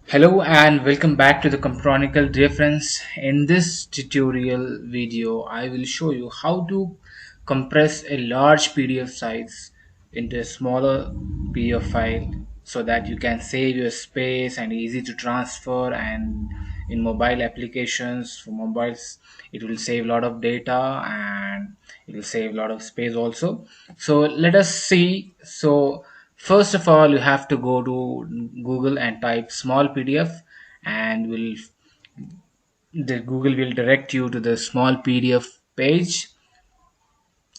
Hello and welcome back to the Chronicle Reference. In this tutorial video, I will show you how to compress a large PDF size into a smaller PDF file so that you can save your space and easy to transfer, and in mobile applications for mobiles it will save a lot of data and it will save a lot of space also. So let us see. So first of all, you have to go to Google and type small PDF, and will the Google will direct you to the small PDF page.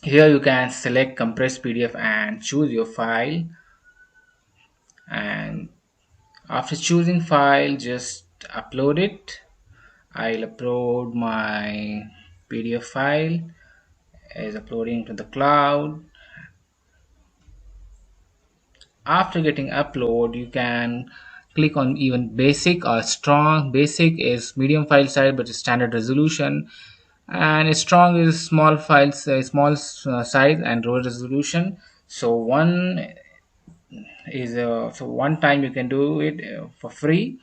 Here you can select compressed PDF and choose your file, and after choosing file just upload it. I'll upload my PDF file is uploading to the cloud. After getting upload, you can click on even basic or strong. Basic is medium file size but standard resolution, and strong is small files, small size and low resolution. So one time you can do it for free.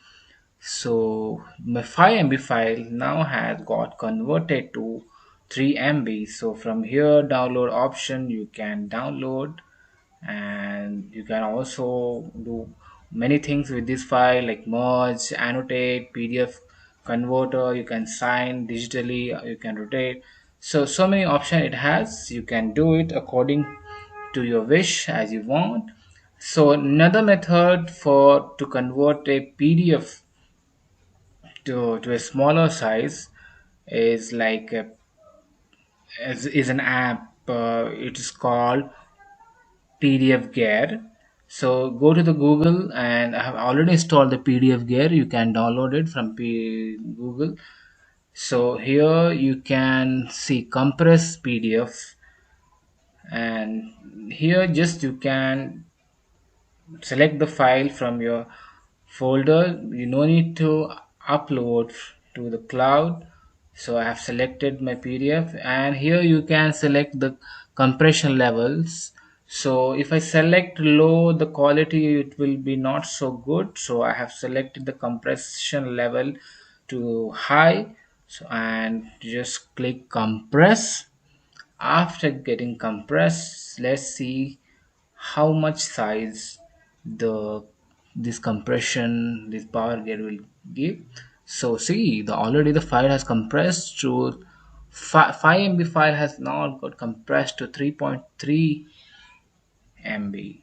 So my 5 MB file now has got converted to 3 MB. So from here download option, you can download, and you can also do many things with this file like merge, annotate, PDF converter. You can sign digitally, you can rotate. So many options it has. You can do it according to your wish as you want. So another method for to convert a PDF to a smaller size is like is an app. It is called PDF Gear. So go to the Google, and I have already installed the PDF Gear. You can download it from Google. So here you can see compress PDF, and here just you can select the file from your folder. You no need to upload to the cloud. So I have selected my PDF, and here you can select the compression levels. So if I select low, the quality it will be not so good, so I have selected the compression level to high. So and just click compress. After getting compressed, let's see how much size the this compression, this power grid will give. So see, the already the file has compressed to 5 MB. File has now got compressed to 3.3 MB.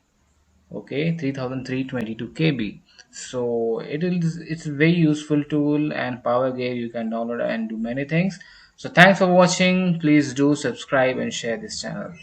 Okay, 3322 KB. So it's a very useful tool, and power grid you can download and do many things. So thanks for watching. Please do subscribe and share this channel.